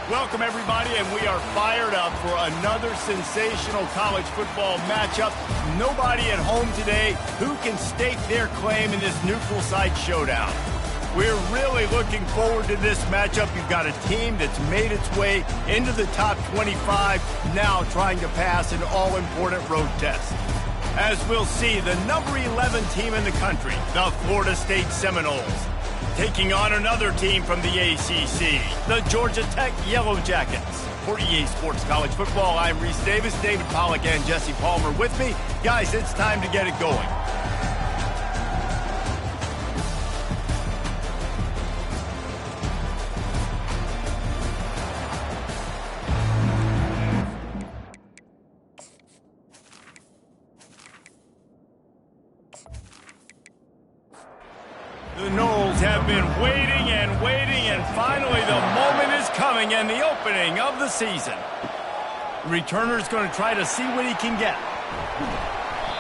Welcome, everybody, and we are fired up for another sensational college football matchup. Nobody at home today who can stake their claim in this neutral site showdown. We're really looking forward to this matchup. You've got a team that's made its way into the top 25, now trying to pass an all-important road test. As we'll see, the number 11 team in the country, the Florida State Seminoles, taking on another team from the ACC, the Georgia Tech Yellow Jackets. For EA Sports College Football, I'm Reese Davis, David Pollack, and Jesse Palmer with me. Guys, it's time to get it going. The Noles have been waiting and finally the moment is coming and the opening of the season. The returner's going to try to see what he can get.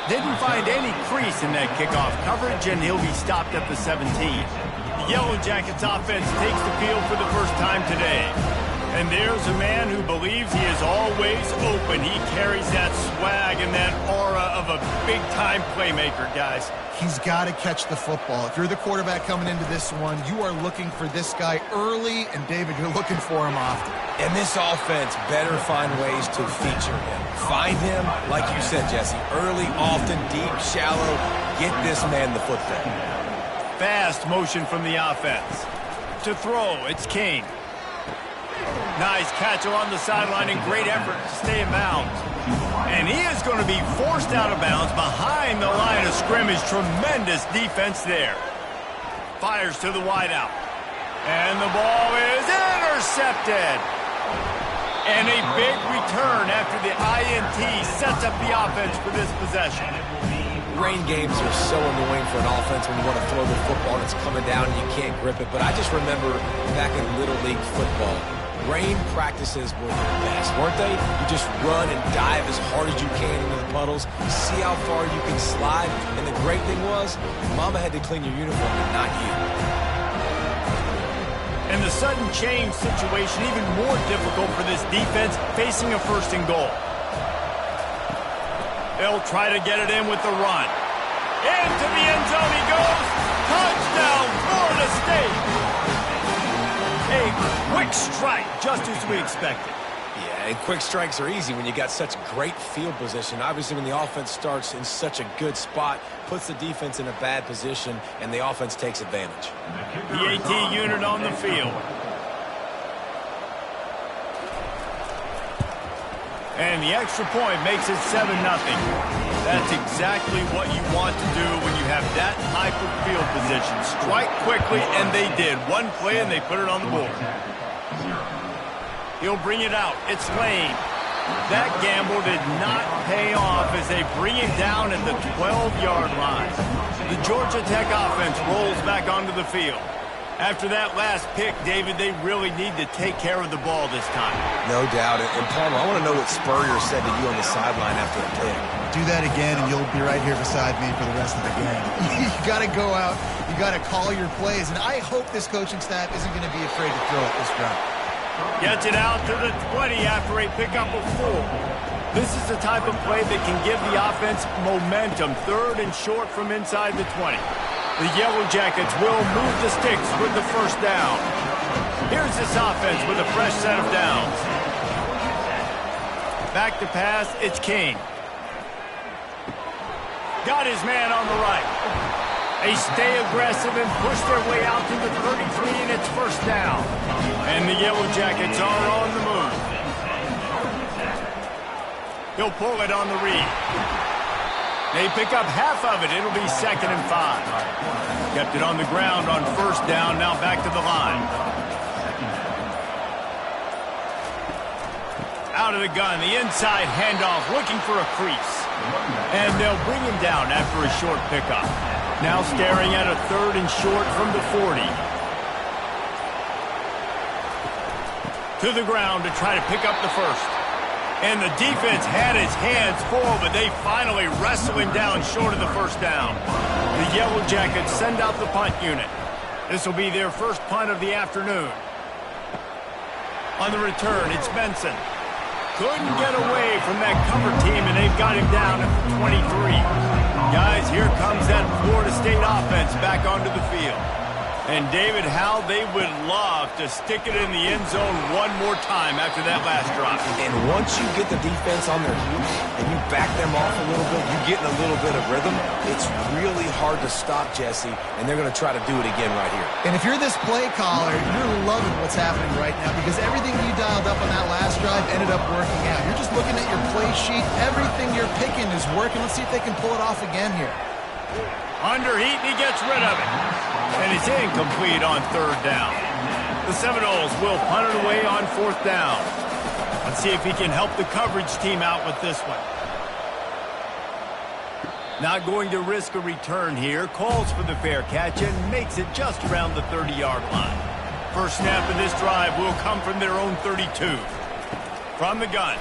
Didn't find any crease in that kickoff coverage, and he'll be stopped at the 17. The Yellow Jackets offense takes the field for the first time today. And there's a man who believes he is always open. He carries that swag and that aura of a big-time playmaker, guys. He's got to catch the football. If you're the quarterback coming into this one, you are looking for this guy early, and David, you're looking for him often. And this offense better find ways to feature him. Find him, like you said, Jesse, early, often, deep, shallow. Get this man the football. Fast motion from the offense. To throw, it's Kane. Nice catch along the sideline and great effort to stay in bounds. And he is going to be forced out of bounds behind the line of scrimmage. Tremendous defense there. Fires to the wideout. And the ball is intercepted. And a big return after the INT sets up the offense for this possession. Rain games are so annoying for an offense when you want to throw the football and it's coming down and you can't grip it. But I just remember back in Little League football, rain practices were the best, weren't they? You just run and dive as hard as you can into the puddles, see how far you can slide. And the great thing was, Mama had to clean your uniform and not you. And the sudden change situation even more difficult for this defense facing a first and goal. They'll try to get it in with the run. Into the end zone he goes. Touchdown, Florida State. A quick strike, just as we expected. Yeah, and quick strikes are easy when you got such great field position. Obviously, when the offense starts in such a good spot, puts the defense in a bad position, and the offense takes advantage. The AT unit on the field. And the extra point makes it 7-0. That's exactly what you want to do when you have that type of field position. Strike quickly, and they did. One play, and they put it on the board. He'll bring it out. It's Lane. That gamble did not pay off as they bring it down at the 12-yard line. The Georgia Tech offense rolls back onto the field. After that last pick, David, they really need to take care of the ball this time. No doubt. And Palmer, I want to know what Spurrier said to you on the sideline after the pick. Do that again, and you'll be right here beside me for the rest of the game. You got to go out. You got to call your plays. And I hope this coaching staff isn't going to be afraid to throw it this route. Gets it out to the 20 after a pickup of 4. This is the type of play that can give the offense momentum. Third and short from inside the 20. The Yellow Jackets will move the sticks with the first down. Here's this offense with a fresh set of downs. Back to pass, it's King. Got his man on the right. They stay aggressive and push their way out to the 33, and it's first down. And the Yellow Jackets are on the move. He'll pull it on the read. They pick up half of it. It'll be 2nd and 5. Kept it on the ground on first down. Now back to the line. Out of the gun. The inside handoff looking for a crease. And they'll bring him down after a short pickup. Now staring at a 3rd and short from the 40. To the ground to try to pick up the first. And the defense had his hands full, but they finally wrestle him down short of the first down. The Yellow Jackets send out the punt unit. This will be their first punt of the afternoon. On the return, it's Benson. Couldn't get away from that cover team, and they've got him down at the 23. Guys, here comes that Florida State offense back onto the field. And, David, how they would love to stick it in the end zone one more time after that last drop. And once you get the defense on their heels and you back them off a little bit, you get in a little bit of rhythm, it's really hard to stop, Jesse, and they're going to try to do it again right here. And if you're this play caller, you're loving what's happening right now because everything you dialed up on that last drive ended up working out. You're just looking at your play sheet. Everything you're picking is working. Let's see if they can pull it off again here. Under heat, and he gets rid of it. And it's incomplete on third down. The Seminoles will punt it away on fourth down. Let's see if he can help the coverage team out with this one. Not going to risk a return here. Calls for the fair catch and makes it just around the 30-yard line. First snap of this drive will come from their own 32. From the gun,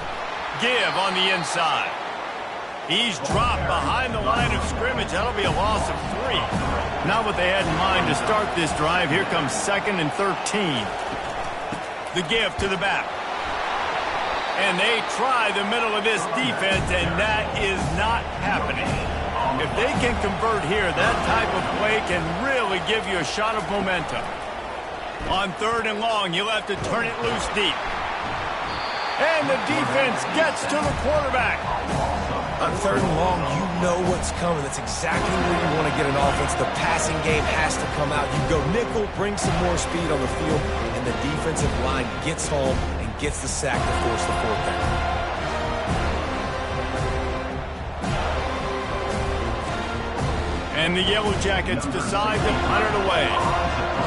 Give on the inside. He's dropped behind the line of scrimmage. That'll be a loss of 3. Not what they had in mind to start this drive. Here comes 2nd and 13. The give to the back. And they try the middle of this defense, and that is not happening. If they can convert here, that type of play can really give you a shot of momentum. On 3rd and long, you'll have to turn it loose deep. And the defense gets to the quarterback. On 3rd and long, you know what's coming. That's exactly where you want to get an offense. The passing game has to come out. You go nickel, bring some more speed on the field, and the defensive line gets home and gets the sack to force the 4th down. And the Yellow Jackets decide to punt it away.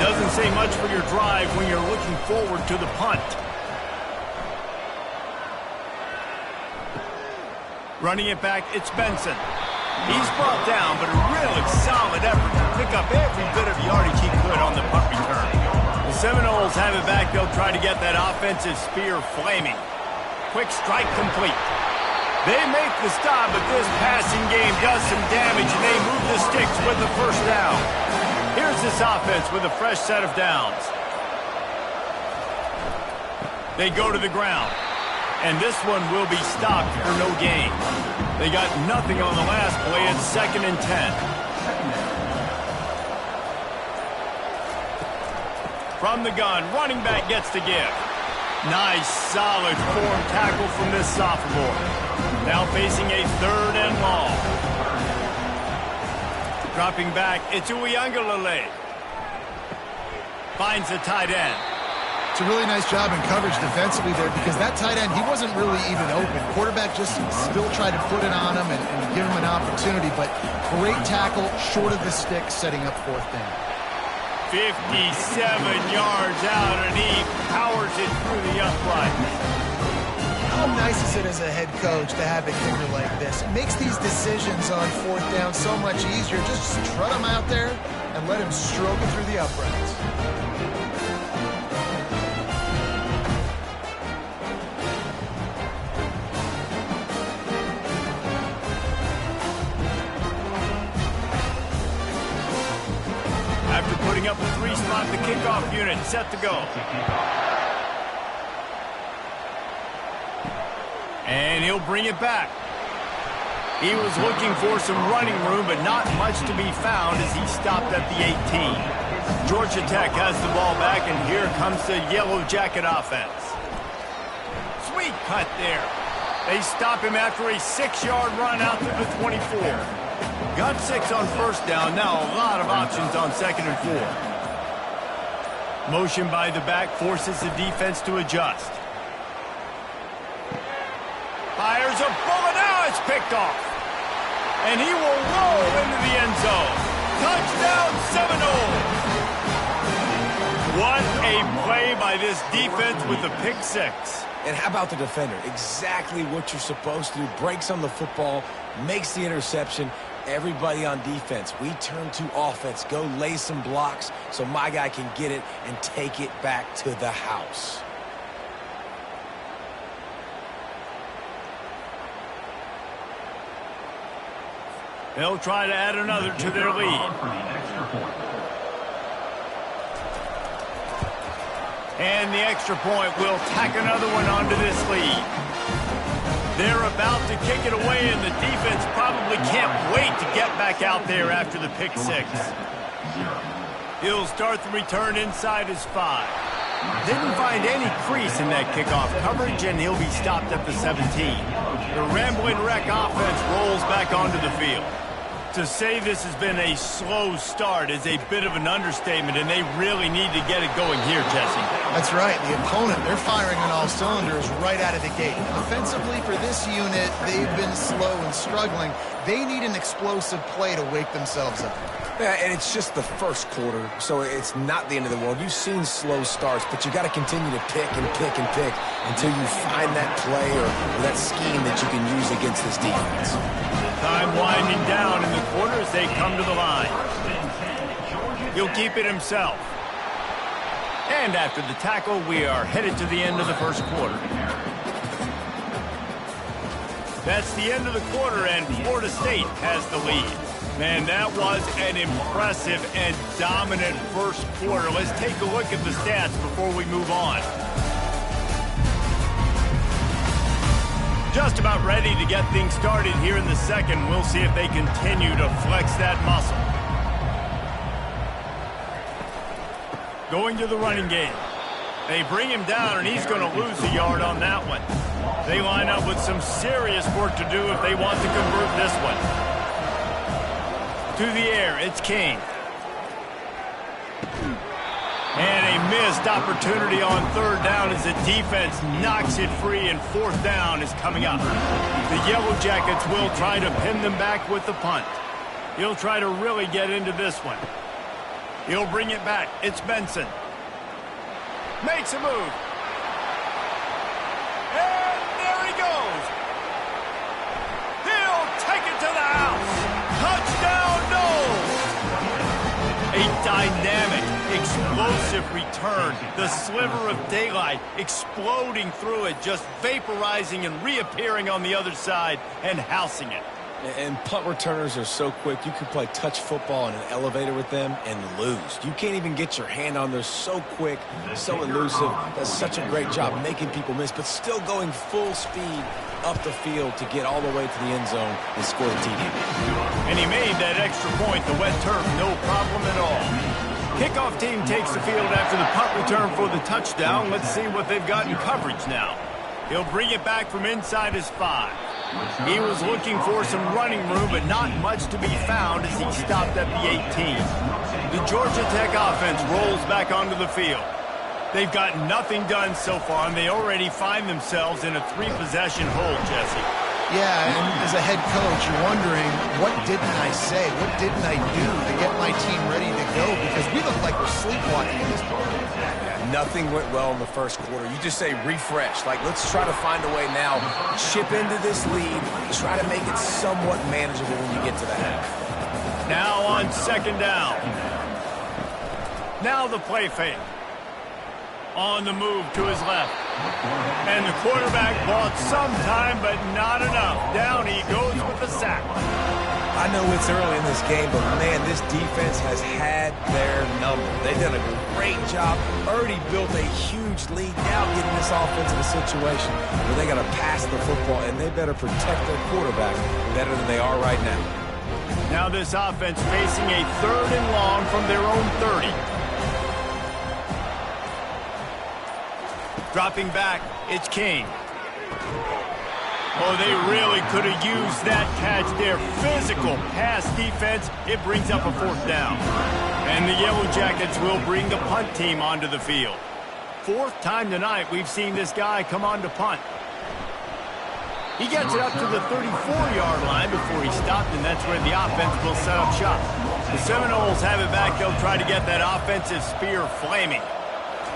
Doesn't say much for your drive when you're looking forward to the punt. Running it back, it's Benson. He's brought down, but a really solid effort to pick up every bit of yardage he could on the punt return. The Seminoles have it back. They'll try to get that offensive spear flaming. Quick strike complete. They make the stop, but this passing game does some damage, and they move the sticks with the first down. Here's this offense with a fresh set of downs. They go to the ground. And this one will be stopped for no gain. They got nothing on the last play. It's 2nd and 10. From the gun, running back gets to give. Nice, solid form tackle from this sophomore. Now facing a 3rd and long. Dropping back, it's Uiagalelei. Finds the tight end. It's a really nice job in coverage defensively there because that tight end, he wasn't really even open. Quarterback just still tried to put it on him and give him an opportunity, but great tackle short of the stick setting up 4th down. 57 yards out, and he powers it through the upright. How nice is it as a head coach to have a kicker like this? It makes these decisions on 4th down so much easier. Just strut him out there and let him stroke it through the uprights. Putting up a 3-spot, the kickoff unit set to go. And he'll bring it back. He was looking for some running room, but not much to be found as he stopped at the 18. Georgia Tech has the ball back, and here comes the Yellow Jacket offense. Sweet cut there. They stop him after a 6-yard run out to the 24. Got 6 on first down. Now a lot of options on 2nd and 4. Motion by the back forces the defense to adjust. Fires a bullet. Now it's picked off. And he will roll into the end zone. Touchdown Seminoles. What a play by this defense with the pick 6. And how about the defender? Exactly what you're supposed to do. Breaks on the football, makes the interception. Everybody on defense, we turn to offense. Go lay some blocks so my guy can get it and take it back to the house. They'll try to add another to their lead. And the extra point will tack another one onto this lead. They're about to kick it away, and the defense probably can't wait to get back out there after the pick six. He'll start the return inside his 5. Didn't find any crease in that kickoff coverage, and he'll be stopped at the 17. The Rambling Wreck offense rolls back onto the field. To say this has been a slow start is a bit of an understatement, and they really need to get it going here, Jesse. That's right. The opponent, they're firing on all cylinders right out of the gate. Offensively, for this unit, they've been slow and struggling. They need an explosive play to wake themselves up. Yeah, and it's just the first quarter, so it's not the end of the world. You've seen slow starts, but you got to continue to pick and pick and pick until you find that play or that scheme that you can use against this defense. Time winding down in the corner as they come to the line. He'll keep it himself. And after the tackle, we are headed to the end of the first quarter. That's the end of the quarter, and Florida State has the lead. Man, that was an impressive and dominant first quarter. Let's take a look at the stats before we move on. Just about ready to get things started here in the second. We'll see if they continue to flex that muscle. Going to the running game. They bring him down, and he's going to lose a yard on that one. They line up with some serious work to do if they want to convert this one. To the air, it's King. And a missed opportunity on third down as the defense knocks it free, and fourth down is coming up. The Yellow Jackets will try to pin them back with the punt. He'll try to really get into this one. He'll bring it back. It's Benson. Makes a move. And there he goes. He'll take it to the house. Touchdown, Noles! A dynamic, explosive return. The sliver of daylight exploding through it, just vaporizing and reappearing on the other side and housing it. And punt returners are so quick. You can play touch football in an elevator with them and lose. You can't even get your hand on. They're so quick, so elusive. Does such a great job making people miss, but still going full speed up the field to get all the way to the end zone and score the TD. And he made that extra point, the wet turf, no problem at all. Kickoff team takes the field after the punt return for the touchdown. Let's see what they've got in coverage now. He'll bring it back from inside his 5. He was looking for some running room, but not much to be found as he stopped at the 18. The Georgia Tech offense rolls back onto the field. They've got nothing done so far, and they already find themselves in a 3-possession hole, Jesse. Yeah, and as a head coach, you're wondering, what didn't I say? What didn't I do to get my team ready to go? Because we look like we're sleepwalking in this point. Nothing went well in the first quarter. You just say refresh. Like, let's try to find a way now. Chip into this lead. Try to make it somewhat manageable when you get to the half. Now on second down. Now the play fake. On the move to his left. And the quarterback bought some time, but not enough. Down he goes with the sack. I know it's early in this game, but, man, this defense has had their number. They've done a great job, already built a huge lead, now getting this offense in a situation where they got to pass the football, and they better protect their quarterback better than they are right now. Now this offense facing a 3rd and long from their own 30. Dropping back, it's King. Oh, they really could have used that catch there. Physical pass defense. It brings up a 4th down. And the Yellow Jackets will bring the punt team onto the field. 4th time tonight we've seen this guy come on to punt. He gets it up to the 34-yard line before he stopped, and that's where the offense will set up shop. The Seminoles have it back. They'll try to get that offensive spear flaming.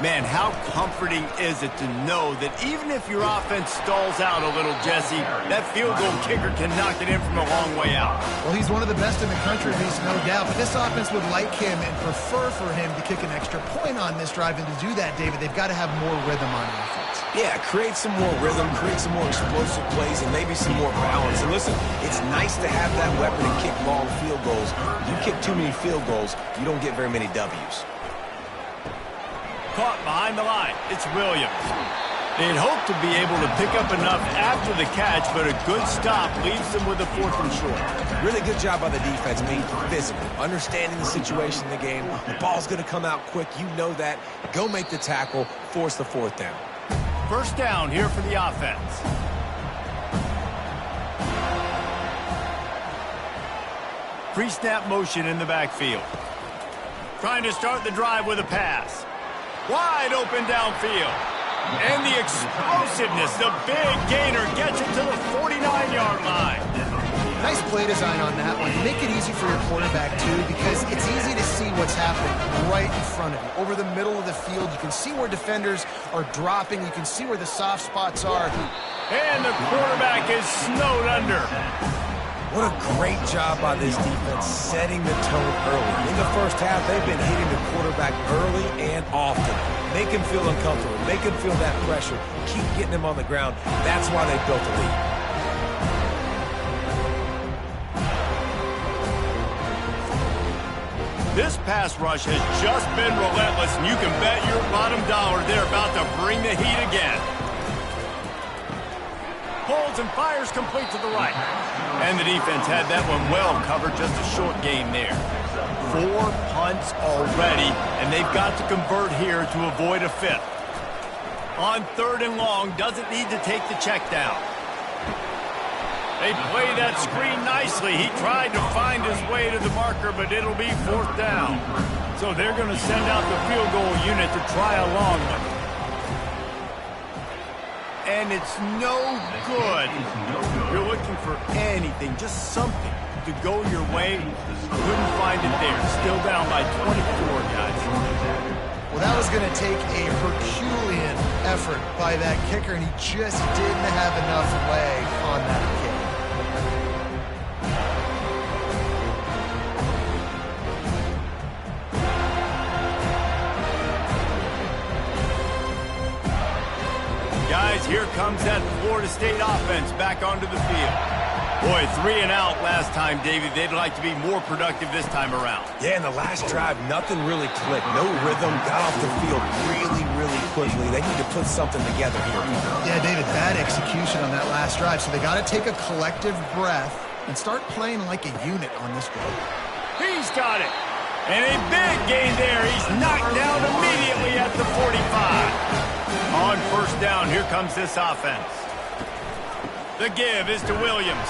Man, how comforting is it to know that even if your offense stalls out a little, Jesse, that field goal kicker can knock it in from a long way out. Well, he's one of the best in the country, there's no doubt. But this offense would like him and prefer for him to kick an extra point on this drive. And to do that, David, they've got to have more rhythm on offense. Yeah, create some more rhythm, create some more explosive plays, and maybe some more balance. And listen, it's nice to have that weapon and kick long field goals. You kick too many field goals, you don't get very many W's. Caught behind the line. It's Williams. They'd hope to be able to pick up enough after the catch, but a good stop leaves them with a 4th and short. Really good job by the defense being physical, understanding the situation in the game. The ball's going to come out quick. You know that. Go make the tackle, force the 4th down. 1st down here for the offense. Pre-snap motion in the backfield. Trying to start the drive with a pass. Wide open downfield. And the explosiveness, the big gainer gets it to the 49-yard line. Nice play design on that one. Make it easy for your quarterback, too, because it's easy to see what's happening right in front of you. Over the middle of the field, you can see where defenders are dropping. You can see where the soft spots are. And the quarterback is snowed under. What a great job by this defense setting the tone early. In the first half, they've been hitting the quarterback early and often. Make him feel uncomfortable. Make him feel that pressure. Keep getting him on the ground. That's why they built the lead. This pass rush has just been relentless, and you can bet your bottom dollar they're about to bring the heat again. Holds and fires complete to the right. And the defense had that one well covered, just a short gain there. 4 punts already, and they've got to convert here to avoid a 5th. On 3rd and long, doesn't need to take the check down. They play that screen nicely. He tried to find his way to the marker, but it'll be 4th down. So they're going to send out the field goal unit to try a long one. And it's no good. You're looking for anything, just something to go your way. Couldn't find it there. Still down by 24, guys. Well, that was going to take a Herculean effort by that kicker, and he just didn't have enough leg on that kick. Guys, here comes that Florida State offense back onto the field. Boy, 3 and out last time, Davey. They'd like to be more productive this time around. Yeah, in the last drive, nothing really clicked. No rhythm, got off the field really quickly. They need to put something together here. Yeah, David, bad execution on that last drive. So they got to take a collective breath and start playing like a unit on this one. He's got it. And a big gain there. He's knocked down immediately at the 45. On 1st down, here comes this offense. The give is to Williams.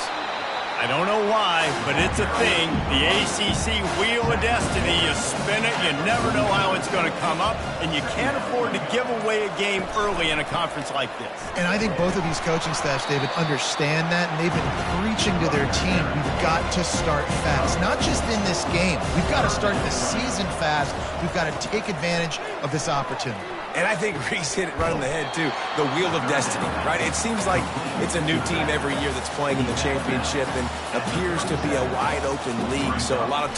I don't know why, but it's a thing. The ACC Wheel of Destiny. You spin it, you never know how it's going to come up, and you can't afford to give away a game early in a conference like this. And I think both of these coaching staffs, David, understand that, and they've been preaching to their team, we've got to start fast. Not just in this game. We've got to start the season fast. We've got to take advantage of this opportunity. And I think Reese hit it right on the head, too. The Wheel of Destiny, right? It seems like it's a new team every year that's playing in the championship and appears to be a wide-open league, so a lot of...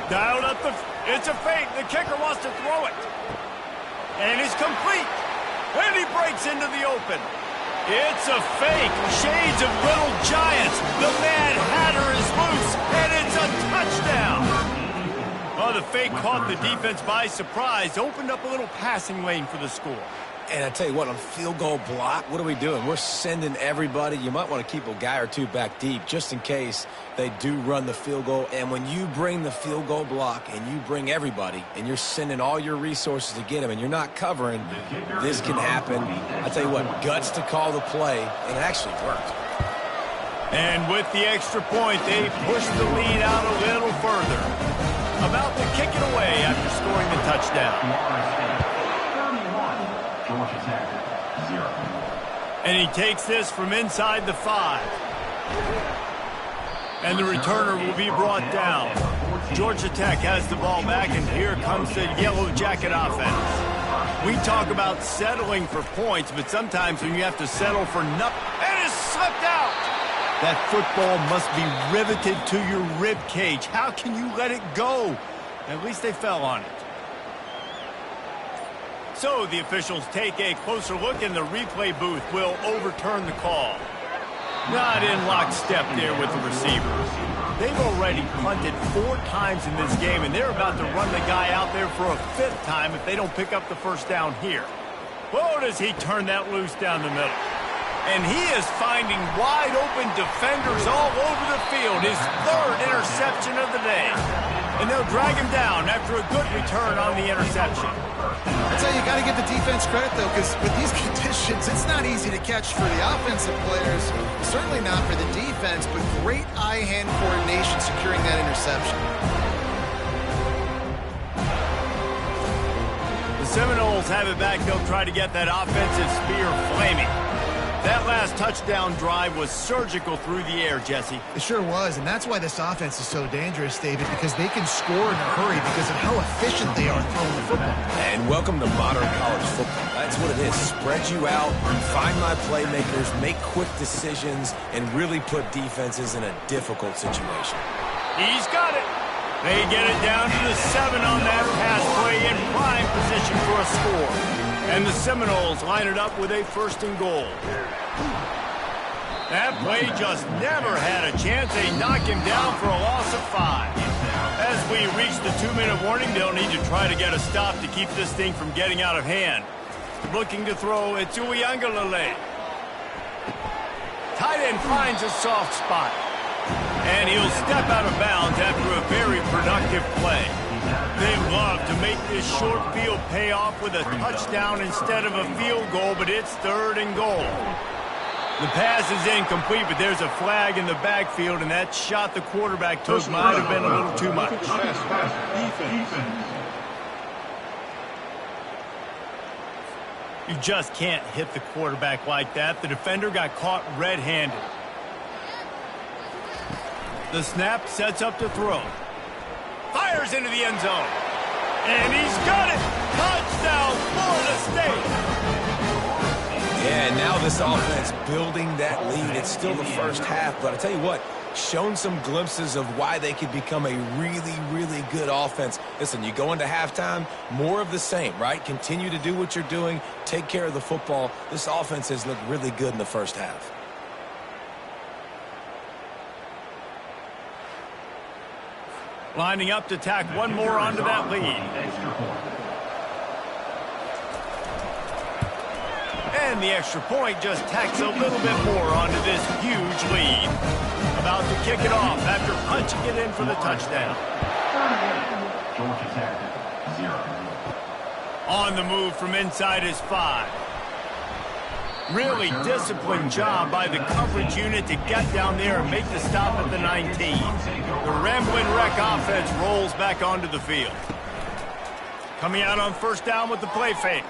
Dialed up it's a fake. The kicker wants to throw it. And it's complete. And he breaks into the open. It's a fake. Shades of Little Giants. The Mad Hatter is loose, and it's a touchdown. Oh, the fake caught the defense by surprise. Opened up a little passing lane for the score. And I tell you what, on field goal block, what are we doing? We're sending everybody. You might want to keep a guy or two back deep just in case they do run the field goal. And when you bring the field goal block and you bring everybody and you're sending all your resources to get them and you're not covering, this can happen. I tell you what, guts to call the play, and it actually worked. And with the extra point, they push the lead out a little further. About to kick it away after scoring the touchdown. And he takes this from inside the 5. And the returner will be brought down. Georgia Tech has the ball back, and here comes the Yellow Jacket offense. We talk about settling for points, but sometimes when you have to settle for nothing, and it's slipped out. That football must be riveted to your rib cage. How can you let it go? At least they fell on it. So the officials take a closer look, and the replay booth will overturn the call. Not in lockstep there with the receivers. They've already already punted 4 times in this game, and they're about to run the guy out there for a 5th time if they don't pick up the first down here. Whoa, does he turn that loose down the middle. And he is finding wide-open defenders all over the field. His 3rd interception of the day. And they'll drag him down after a good return on the interception. I'd say you got to give the defense credit, though, because with these conditions, it's not easy to catch for the offensive players. Certainly not for the defense, but great eye-hand coordination securing that interception. The Seminoles have it back. They'll try to get that offensive spear flaming. That last touchdown drive was surgical through the air, Jesse. It sure was, and that's why this offense is so dangerous, David, because they can score in a hurry because of how efficient they are throwing the football. And welcome to modern college football. That's what it is. Spread you out, find my playmakers, make quick decisions, and really put defenses in a difficult situation. He's got it. They get it down to the 7 on that pass play in prime position for a score. And the Seminoles line it up with a 1st and goal. That play just never had a chance. They knock him down for a loss of 5. As we reach the 2-minute warning, they'll need to try to get a stop to keep this thing from getting out of hand. Looking to throw, it's Uiagalelei. Tight end finds a soft spot. And he'll step out of bounds after a very productive play. They love to make this short field pay off with a touchdown instead of a field goal, but it's 3rd and goal. The pass is incomplete, but there's a flag in the backfield, and that shot the quarterback took might have been a little too much. You just can't hit the quarterback like that. The defender got caught red-handed. The snap sets up to throw. Fires into the end zone. And he's got it. Touchdown, Florida State. Yeah, and now this offense building that lead. It's still the first half, but I tell you what, shown some glimpses of why they could become a really, really good offense. Listen, you go into halftime, more of the same, right? Continue to do what you're doing, take care of the football. This offense has looked really good in the first half. Lining up to tack one more onto that lead. And the extra point just tacks a little bit more onto this huge lead. About to kick it off after punching it in for the touchdown. On the move from inside his 5. Really disciplined job by the coverage unit to get down there and make the stop at the 19. The Ramblin' Wreck offense rolls back onto the field. Coming out on 1st down with the play fake.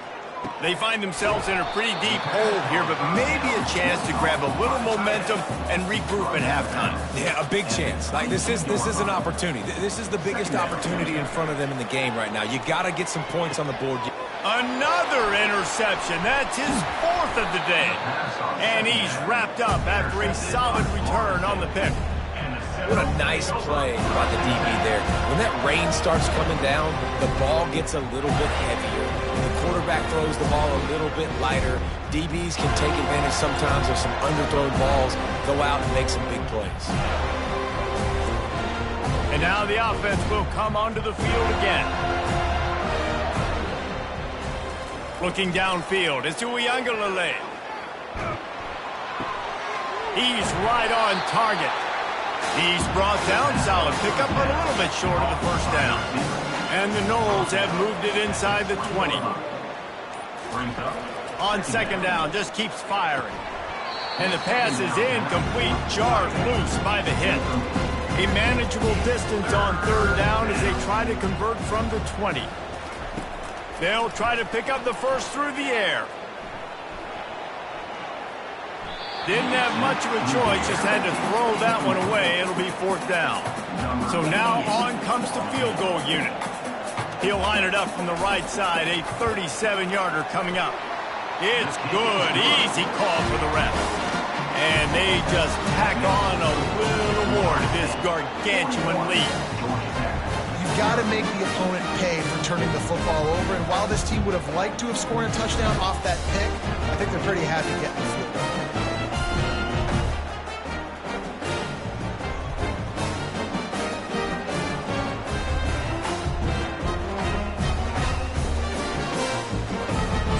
They find themselves in a pretty deep hole here, but maybe a chance to grab a little momentum and regroup at halftime. Yeah, a big chance. Like this is an opportunity. This is the biggest opportunity in front of them in the game right now. You got to get some points on the board. Another interception. That's his 4th of the day. And he's wrapped up after a solid return on the pick. What a nice play by the DB there. When that rain starts coming down, the ball gets a little bit heavier. The quarterback throws the ball a little bit lighter. DBs can take advantage sometimes of some underthrown balls, go out and make some big plays. And now the offense will come onto the field again. Looking downfield, it's Uiagalelei. He's right on target. He's brought down, solid pickup, but a little bit short of the 1st down. And the Noles have moved it inside the 20. On 2nd down, just keeps firing. And the pass is incomplete, jarred loose by the hit. A manageable distance on 3rd down as they try to convert from the 20. They'll try to pick up the 1st through the air. Didn't have much of a choice, just had to throw that one away. It'll be 4th down. So now on comes the field goal unit. He'll line it up from the right side, a 37-yarder coming up. It's good, easy call for the ref. And they just pack on a little more to this gargantuan lead. You've got to make the opponent pay for turning the football over, and while this team would have liked to have scored a touchdown off that pick, I think they're pretty happy getting the field goal.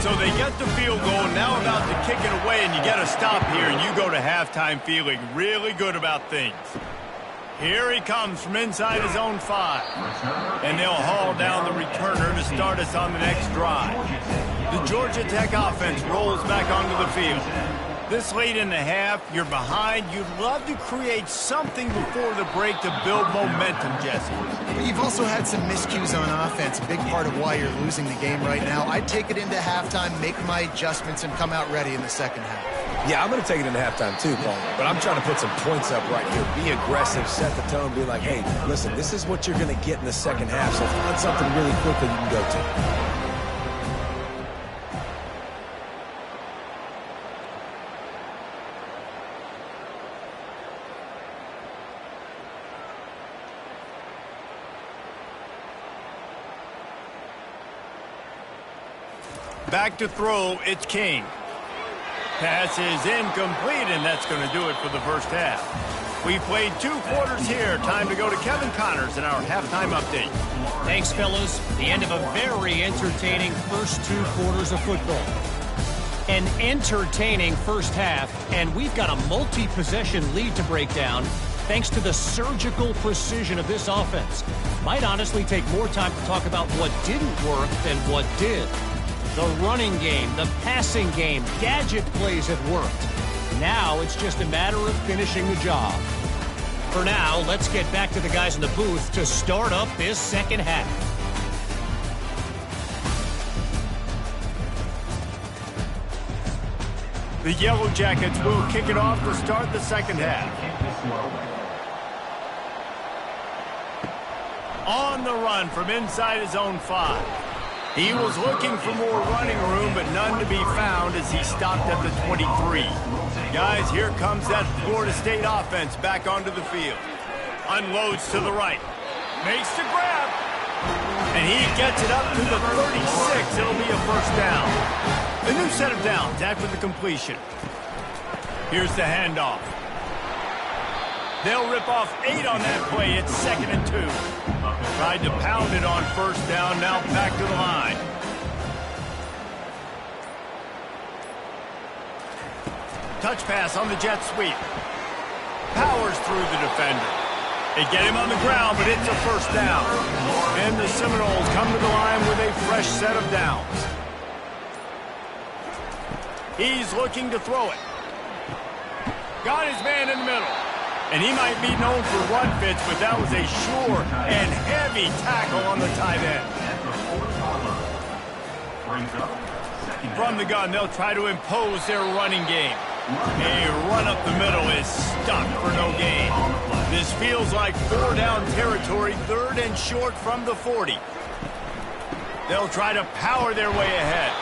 So they get the field goal, now about to kick it away, and you get a stop here, and you go to halftime feeling really good about things. Here he comes from inside his own 5. And they'll haul down the returner to start us on the next drive. The Georgia Tech offense rolls back onto the field. This late in the half, you're behind. You'd love to create something before the break to build momentum, Jesse. You've also had some miscues on offense, a big part of why you're losing the game right now. I'd take it into halftime, make my adjustments, and come out ready in the second half. Yeah, I'm going to take it into halftime too, Paul. But I'm trying to put some points up right here. Be aggressive, set the tone, be like, hey, listen, this is what you're going to get in the second half, so find something really quickly you can go to. Back to throw, it's King. Pass is incomplete, and that's going to do it for the first half. We played 2 quarters here. Time to go to Kevin Connors in our halftime update. Thanks, fellas. The end of a very entertaining first 2 quarters of football. An entertaining first half, and we've got a multi-possession lead to break down thanks to the surgical precision of this offense. Might honestly take more time to talk about what didn't work than what did. The running game, the passing game, gadget plays have worked. Now it's just a matter of finishing the job. For now, let's get back to the guys in the booth to start up this second half. The Yellow Jackets will kick it off to start the second half. On the run from inside his own 5. He was looking for more running room, but none to be found as he stopped at the 23. Guys, here comes that Florida State offense back onto the field. Unloads to the right. Makes the grab. And he gets it up to the 36. It'll be a first down. A new set of downs after the completion. Here's the handoff. They'll rip off 8 on that play. It's 2nd and 2. Tried to pound it on first down, now back to the line. Touch pass on the jet sweep. Powers through the defender. They get him on the ground, but it's a first down. And the Seminoles come to the line with a fresh set of downs. He's looking to throw it. Got his man in the middle. And he might be known for run fits, but that was a sure and heavy tackle on the tight end. From the gun, they'll try to impose their running game. A run up the middle is stuck for no gain. This feels like 4-down territory, 3rd and short from the 40. They'll try to power their way ahead.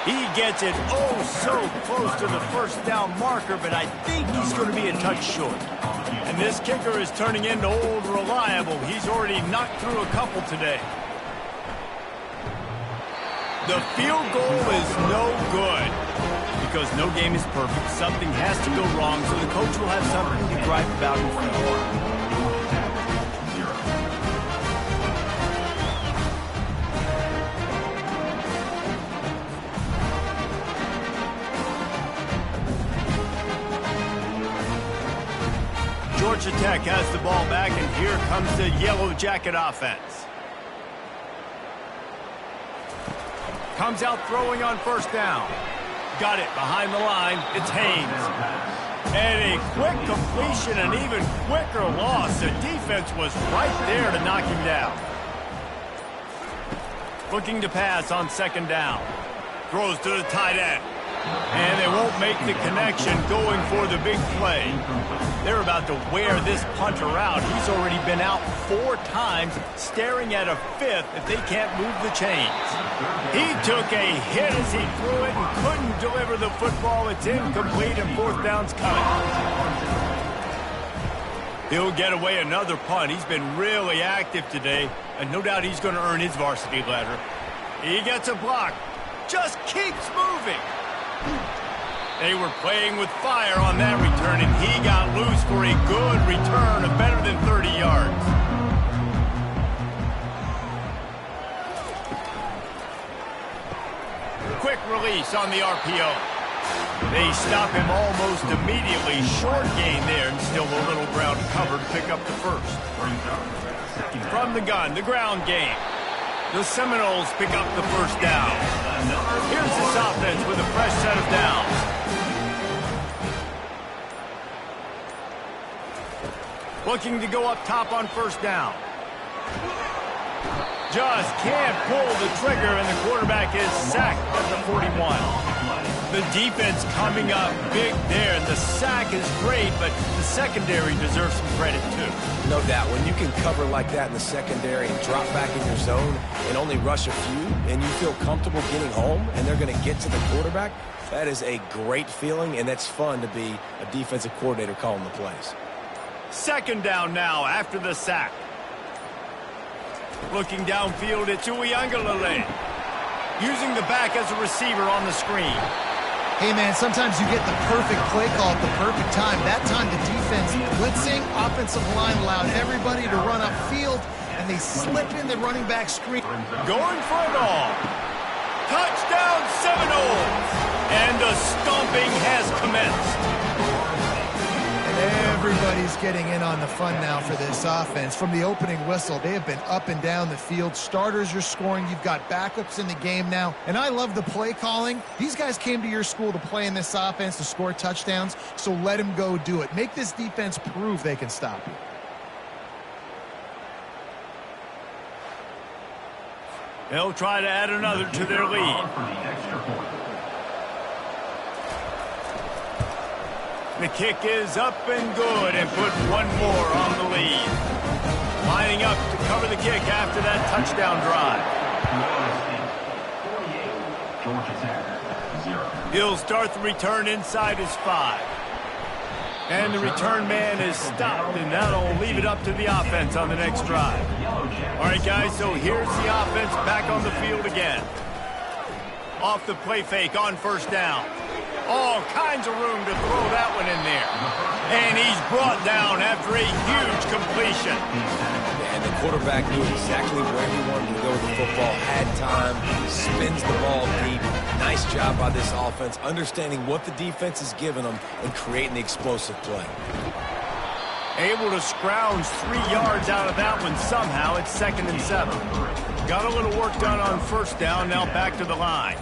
He gets it oh so close to the first down marker, but I think he's going to be a touch short. And this kicker is turning into old reliable. He's already knocked through a couple today. The field goal is no good because no game is perfect. Something has to go wrong, so the coach will have something to gripe about in front. Georgia Tech has the ball back, and here comes the Yellow Jacket offense. Comes out throwing on first down. Got it behind the line. It's Haynes. And a quick completion, an even quicker loss. The defense was right there to knock him down. Looking to pass on second down. Throws to the tight end. And they won't make the connection going for the big play. They're about to wear this punter out. He's already been out 4 times, staring at a 5th if they can't move the chains. He took a hit as he threw it and couldn't deliver the football. It's incomplete and 4th down's coming. He'll get away another punt. He's been really active today, and no doubt he's going to earn his varsity letter. He gets a block. Just keeps moving. They were playing with fire on that return, and he got loose for a good return of better than 30 yards. Quick release. pass on the RPO. They stop him almost immediately. Short gain there, and still a little ground covered to pick up the first. From the gun, the ground game. The Seminoles pick up the first down. Here's this offense with a fresh set of downs. Looking to go up top on first down. Just can't pull the trigger, and the quarterback is sacked at the 41. The defense coming up big there, and the sack is great, but the secondary deserves some credit too. No doubt. When you can cover like that in the secondary and drop back in your zone and only rush a few, and you feel comfortable getting home, and they're going to get to the quarterback, that is a great feeling, and that's fun to be a defensive coordinator calling the plays. Second down now after the sack. Looking downfield, it's Uiagalelei. Using the back as a receiver on the screen. Hey, man, sometimes you get the perfect play call at the perfect time. That time the defense blitzing, offensive line allowed everybody to run upfield, and they slip in the running back screen. Going for it all. Touchdown Seminoles! And the stomping has commenced. Everybody's getting in on the fun now for this offense. From the opening whistle, they have been up and down the field. Starters are scoring. You've got backups in the game now. And I love the play calling. These guys came to your school to play in this offense to score touchdowns, so let them go do it. Make this defense prove they can stop you. They'll try to add another to their lead. The kick is up and good, and put one more on the lead. Lining up to cover the kick after that touchdown drive. He'll start the return inside his 5. And the return man is stopped, and that'll leave it up to the offense on the next drive. All right, guys, so here's the offense back on the field again. Off the play fake on first down. All kinds of room to throw that one in there. And he's brought down after a huge completion. And the quarterback knew exactly where he wanted to go with the football, had time, spins the ball deep. Nice job by this offense, understanding what the defense is giving them and creating the explosive play. Able to scrounge 3 yards out of that one somehow. It's 2nd and 7. Got a little work done on first down, now back to the line.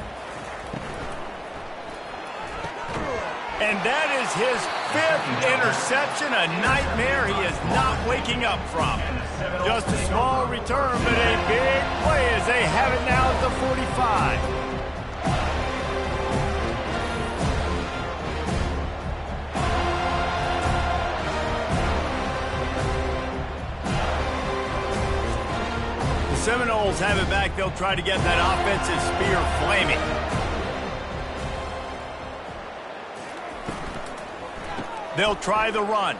And that is his 5th interception, a nightmare he is not waking up from. Just a small return, but a big play as they have it now at the 45. The Seminoles have it back. They'll try to get that offensive spear flaming. They'll try the run.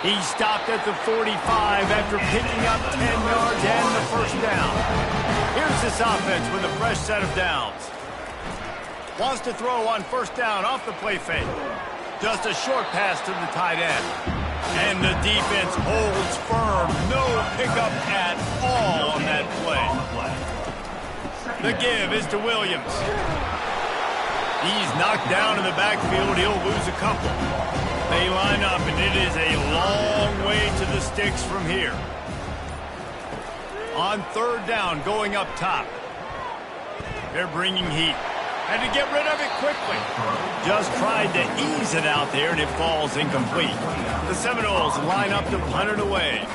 He stopped at the 45 after picking up 10 yards and the first down. Here's this offense with a fresh set of downs. Wants to throw on first down off the play fake. Just a short pass to the tight end. And the defense holds firm. No pickup at all on that play. The give is to Williams. He's knocked down in the backfield. He'll lose a couple. They line up, and it is a long way to the sticks from here. On third down, going up top. They're bringing heat. Had to get rid of it quickly. Just tried to ease it out there, and it falls incomplete. The Seminoles line up to punt it away.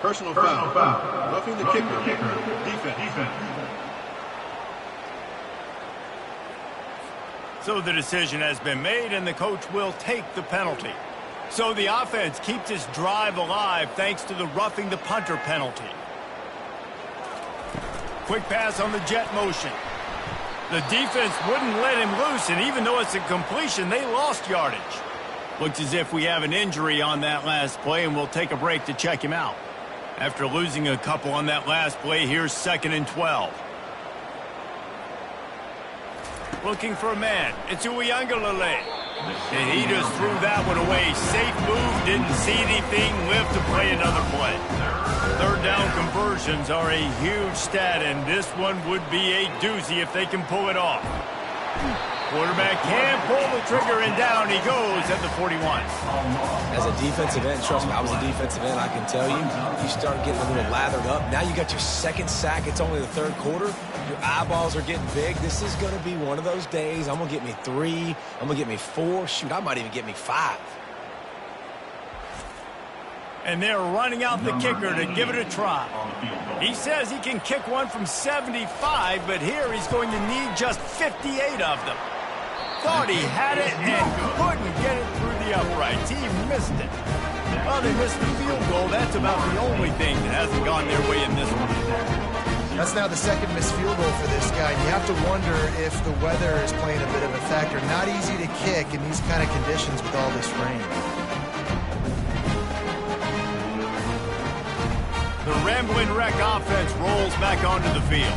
Personal foul. Roughing the kicker. Defense. So the decision has been made, and the coach will take the penalty. So the offense keeps this drive alive thanks to the roughing the punter penalty. Quick pass on the jet motion. The defense wouldn't let him loose, and even though it's a completion, they lost yardage. Looks as if we have an injury on that last play, and we'll take a break to check him out. After losing a couple on that last play, here's 2nd and 12. Looking for a man. It's Uiagalelei. And he just threw that one away. Safe move, didn't see anything, lived to play another play. Third down conversions are a huge stat, and this one would be a doozy if they can pull it off. Quarterback can pull the trigger, and down he goes at the 41. As a defensive end, trust me, I was a defensive end, I can tell you, you start getting a little lathered up. Now you got your second sack. It's only the third quarter. Your eyeballs are getting big. This is going to be one of those days. I'm going to get me 3. I'm going to get me 4. Shoot, I might even get me 5. And they're running out the kicker to give it a try. He says he can kick one from 75, but here he's going to need just 58 of them. Thought he had it and couldn't get it through the uprights. He missed it. Well, they missed the field goal. That's about the only thing that hasn't gone their way in this one. That's now the second missed field goal for this guy. You have to wonder if the weather is playing a bit of a factor. Not easy to kick in these kind of conditions with all this rain. The Ramblin' Wreck offense rolls back onto the field.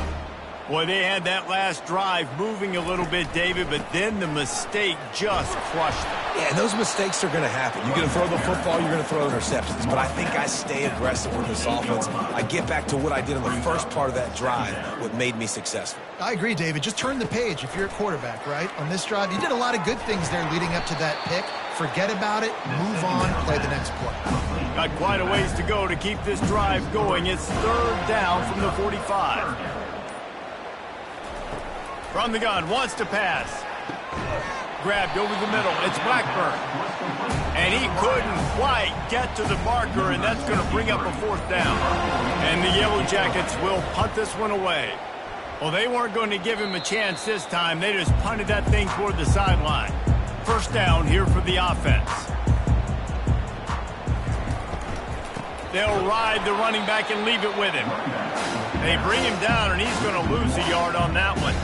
Boy, they had that last drive moving a little bit, David, but then the mistake just crushed them. Yeah, and those mistakes are going to happen. You're going to throw the football, you're going to throw interceptions. But I think I stay aggressive with this offense. I get back to what I did in the first part of that drive, what made me successful. I agree, David. Just turn the page if you're a quarterback, right? On this drive, you did a lot of good things there leading up to that pick. Forget about it, move on, play the next play. Got quite a ways to go to keep this drive going. It's third down from the 45. From the gun, wants to pass. Grabbed over the middle. It's Blackburn. And he couldn't quite get to the marker, and that's going to bring up a fourth down. And the Yellow Jackets will punt this one away. Well, they weren't going to give him a chance this time. They just punted that thing toward the sideline. First down here for the offense. They'll ride the running back and leave it with him. They bring him down, and he's going to lose a yard on that one.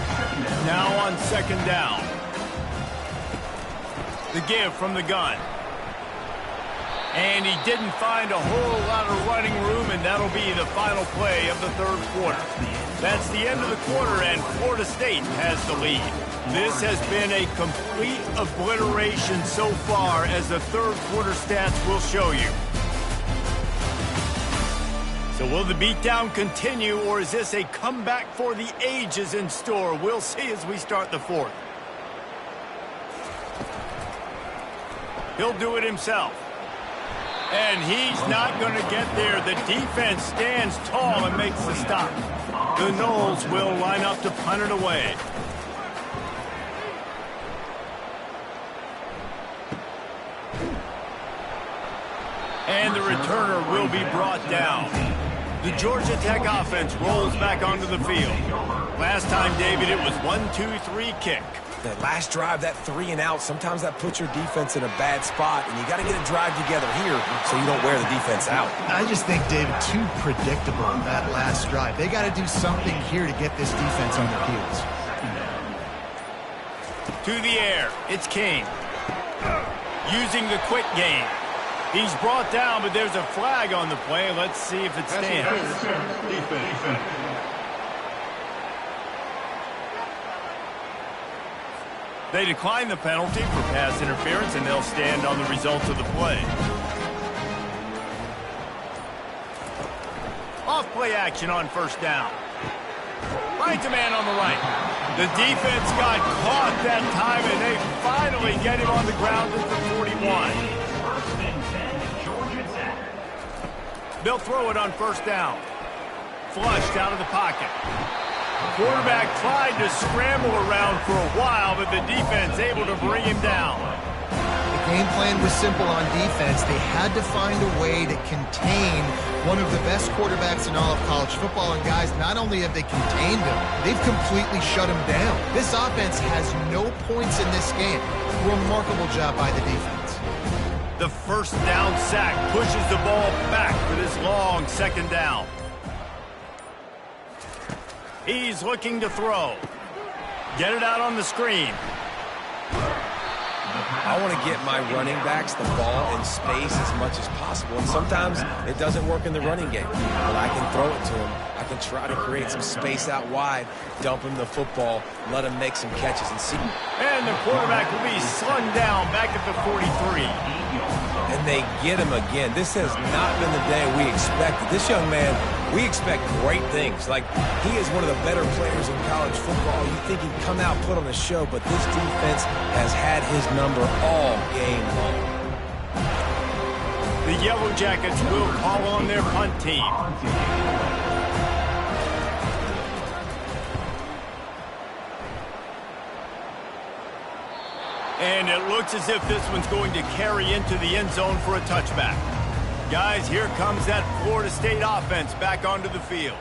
Now on second down. The give from the gun. And he didn't find a whole lot of running room, and that'll be the final play of the third quarter. That's the end of the quarter, and Florida State has the lead. This has been a complete obliteration so far, as the third quarter stats will show you. So will the beatdown continue, or is this a comeback for the ages in store? We'll see as we start the fourth. He'll do it himself. And he's not going to get there. The defense stands tall and makes the stop. The Noles will line up to punt it away. And the returner will be brought down. The Georgia Tech offense rolls back onto the field. Last time, David, it was 1-2-3 kick. That last drive, that 3 and out, sometimes that puts your defense in a bad spot, and you got to get a drive together here so you don't wear the defense out. I just think, David, too predictable that last drive. They got to do something here to get this defense on their heels. To the air, it's King. Using the quick game. He's brought down, but there's a flag on the play. Let's see if it stands. Defense. They decline the penalty for pass interference, and they'll stand on the results of the play. Off-play action on first down. Finds a man on the right. The defense got caught that time, and they finally get him on the ground at the 41. They'll throw it on first down. Flushed out of the pocket. Quarterback tried to scramble around for a while, but the defense able to bring him down. The game plan was simple on defense. They had to find a way to contain one of the best quarterbacks in all of college football. And guys, not only have they contained him, they've completely shut him down. This offense has no points in this game. Remarkable job by the defense. The first down sack pushes the ball back for this long second down. He's looking to throw. Get it out on the screen. I want to get my running backs the ball in space as much as possible. And sometimes it doesn't work in the running game. But I can throw it to them I can try to create some space out wide, dump him the football, let him make some catches and see. And the quarterback will be slung down back at the 43. And they get him again. This has not been the day we expected. This young man, we expect great things. Like, he is one of the better players in college football. You think he'd come out, put on a show, but this defense has had his number all game long. The Yellow Jackets will call on their punt team. And it looks as if this one's going to carry into the end zone for a touchback. Guys, here comes that Florida State offense back onto the field.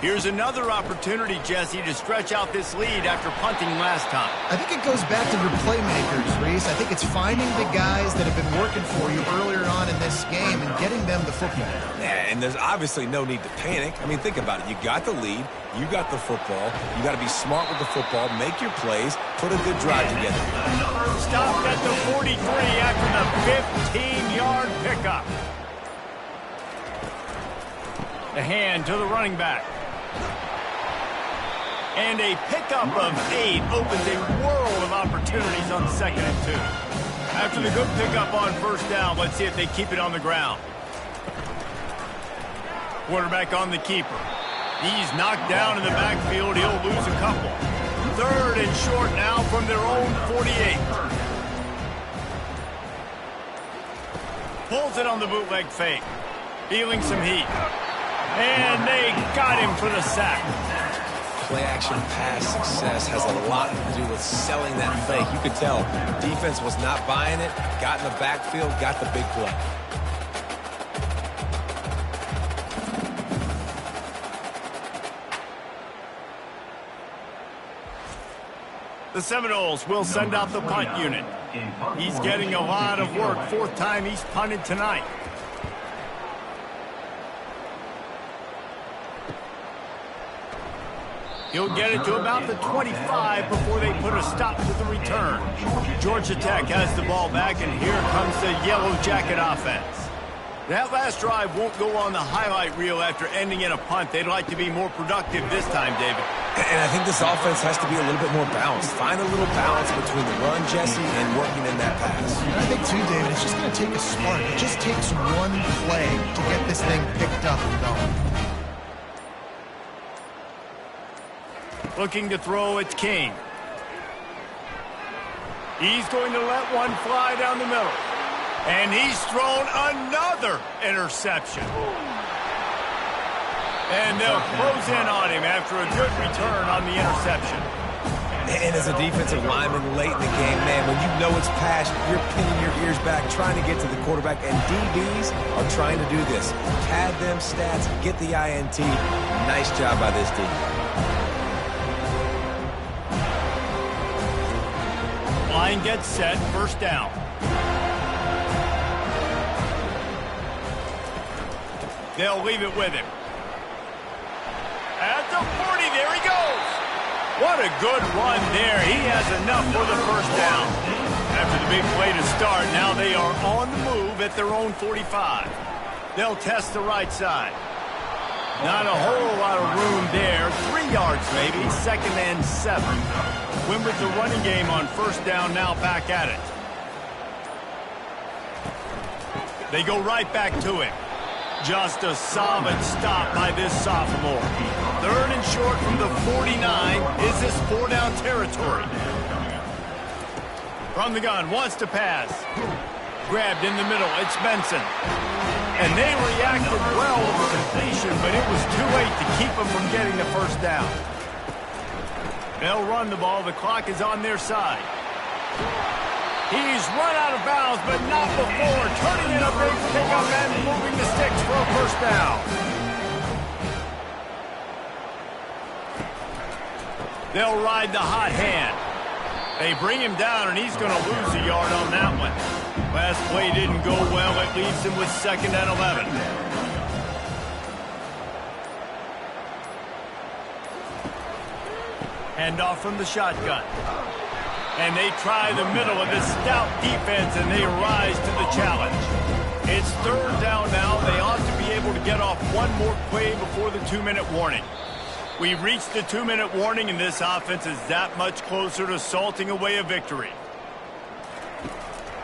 Here's another opportunity, Jesse, to stretch out this lead after punting last time. I think it goes back to your playmakers, Reese. I think it's finding the guys that have been working for you earlier on in this game and getting them the football. Yeah, and there's obviously no need to panic. I mean, think about it. You got the lead. You got the football. You got to be smart with the football, make your plays, put a good drive together. Stopped at the 43 after the 15-yard pickup. The hand to the running back. And a pickup of 8 opens a world of opportunities on 2nd and 2. After the good pickup on first down, let's see if they keep it on the ground. Quarterback on the keeper. He's knocked down in the backfield. He'll lose a couple. 3rd and short now from their own 48. Pulls it on the bootleg fake. Feeling some heat. And they got him for the sack. Play-action pass success has a lot to do with selling that fake. You could tell defense was not buying it, got in the backfield, got the big play. The Seminoles will send out the punt unit. He's getting a lot of work. 4th time he's punted tonight. He'll get it to about the 25 before they put a stop to the return. Georgia Tech has the ball back, and here comes the Yellow Jacket offense. That last drive won't go on the highlight reel after ending in a punt. They'd like to be more productive this time, David. And I think this offense has to be a little bit more balanced. Find a little balance between the run, Jesse, and working in that pass. And I think, too, David, it's just going to take a spark. It just takes one play to get this thing picked up and going. Looking to throw, it's King. He's going to let one fly down the middle. And he's thrown another interception. And they'll close in on him after a good return on the interception. And as a defensive lineman late in the game, man, when you know it's past, you're pinning your ears back, trying to get to the quarterback. And DBs are trying to do this. Pad them stats, get the INT. Nice job by this team. Line gets set, 1st down. They'll leave it with him. At the 40, there he goes. What a good run there. He has enough for the 1st down. After the big play to start, now they are on the move at their own 45. They'll test the right side. Not a whole lot of room there. 3 yards maybe, 2nd and 7. Win with the running game on 1st down, now back at it. They go right back to him. Just a solid stop by this sophomore. 3rd and short from the 49. Is this 4-down territory? From the gun, wants to pass. Grabbed in the middle, it's Benson. And they reacted well with the completion, but it was too late to keep them from getting the 1st down. They'll run the ball. The clock is on their side. He's run out of bounds, but not before. Turning in a big pickup and moving the sticks for a 1st down. They'll ride the hot hand. They bring him down, and he's going to lose a yard on that one. Last play didn't go well. It leaves him with 2nd and 11. Handoff from the shotgun. And they try the middle of this stout defense, and they rise to the challenge. It's 3rd down now. They ought to be able able to get off one more play before the 2-minute warning. We've reached the 2-minute warning, and this offense is that much closer to salting away a victory.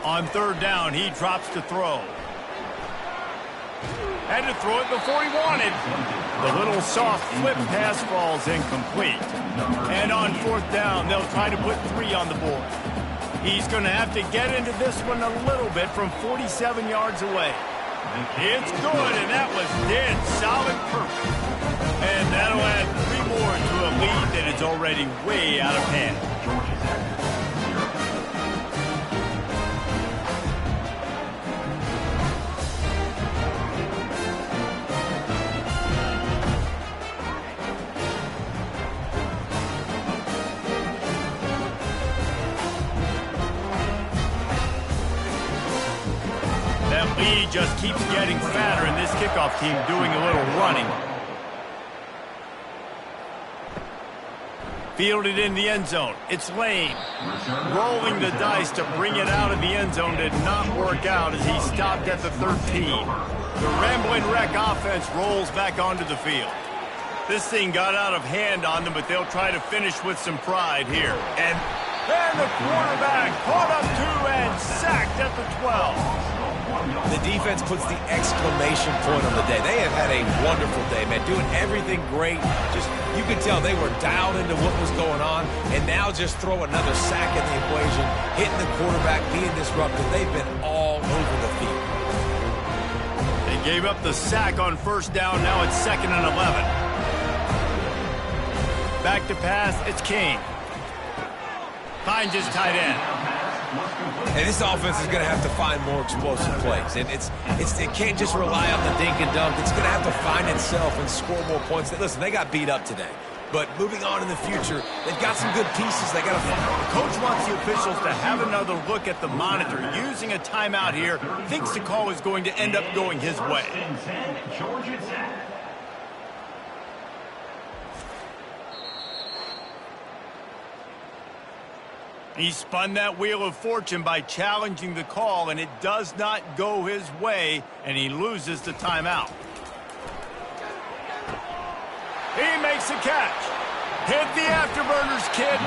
On third down, he drops to throw. Had to throw it before he wanted. The little soft flip pass falls incomplete. And on fourth down, they'll try to put 3 on the board. He's going to have to get into this one a little bit from 47 yards away. It's good, and that was dead solid perfect. And that'll add 3 more to a lead that is already way out of hand. That lead just keeps getting fatter, and this kickoff team doing a little running. Fielded in the end zone. It's Lane. Rolling the dice to bring it out of the end zone did not work out as he stopped at the 13. The rambling wreck offense rolls back onto the field. This thing got out of hand on them, but they'll try to finish with some pride here. And the quarterback caught up 2 and sacked at the 12. The defense puts the exclamation point on the day. They have had a wonderful day, man, doing everything great. Just, you could tell they were dialed into what was going on, and now just throw another sack in the equation, hitting the quarterback, being disruptive. They've been all over the field. They gave up the sack on first down. Now it's 2nd and 11. Back to pass. It's King. Finds his tight end. And this offense is going to have to find more explosive plays. And it can't just rely on the dink and dunk. It's going to have to find itself and score more points. Listen, they got beat up today. But moving on in the future, they've got some good pieces they got to find. The coach wants the officials to have another look at the monitor. Using a timeout here, thinks the call is going to end up going his way. He spun that wheel of fortune by challenging the call, and it does not go his way, and he loses the timeout. He makes a catch. Hit the afterburners, kid.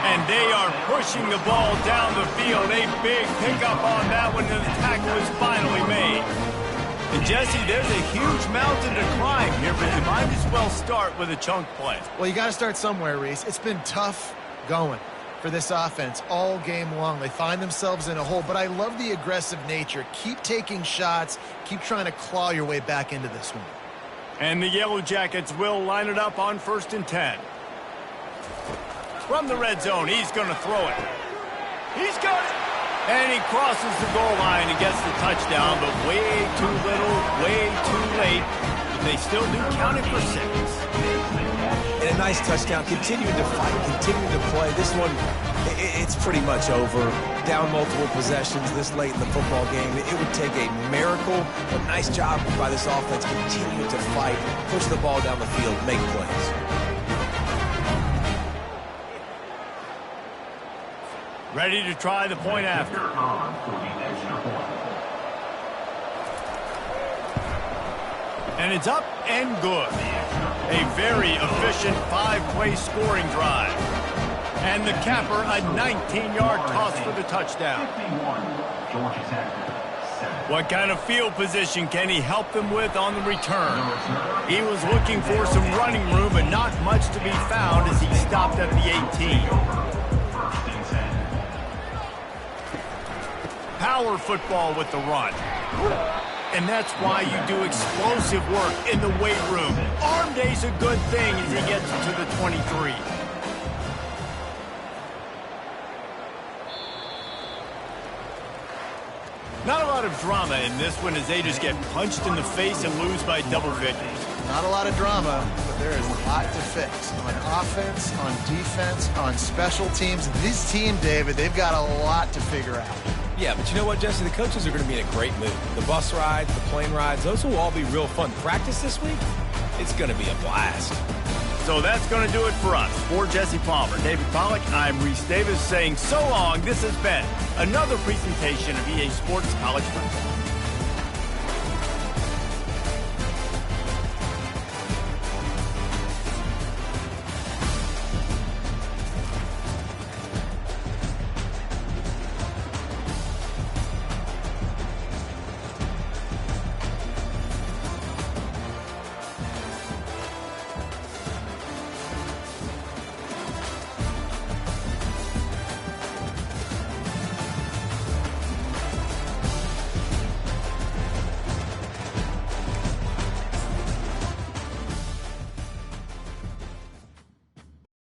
And they are pushing the ball down the field. A big pickup on that one, and the tackle is finally made. And Jesse, there's a huge mountain to climb here, but you might as well start with a chunk play. Well, you got to start somewhere, Reese. It's been tough going for this offense all game long. They find themselves in a hole, but I love the aggressive nature. Keep taking shots. Keep trying to claw your way back into this one. And the Yellow Jackets will line it up on 1st and 10. From the red zone, he's going to throw it. He's got it. And he crosses the goal line and gets the touchdown, but way too little, way too late. But they still do count it for 6. And a nice touchdown, continuing to fight, continuing to play. This one, it's pretty much over. Down multiple possessions this late in the football game. It would take a miracle, but nice job by this offense, continuing to fight, push the ball down the field, make plays. Ready to try the point after. And it's up and good. A very efficient 5-play scoring drive. And the capper, a 19-yard toss for the touchdown. What kind of field position can he help them with on the return? He was looking for some running room, but not much to be found as he stopped at the 18. Power football with the run. And that's why you do explosive work in the weight room. Arm day's a good thing as he gets to the 23. Not a lot of drama in this one as they just get punched in the face and lose by double figures. Not a lot of drama, but there is a lot to fix. On offense, on defense, on special teams. This team, David, they've got a lot to figure out. Yeah, but you know what, Jesse? The coaches are going to be in a great mood. The bus rides, the plane rides, those will all be real fun. Practice this week, it's going to be a blast. So that's going to do it for us. For Jesse Palmer, David Pollack, I'm Reese Davis saying so long. This has been another presentation of EA Sports College Football.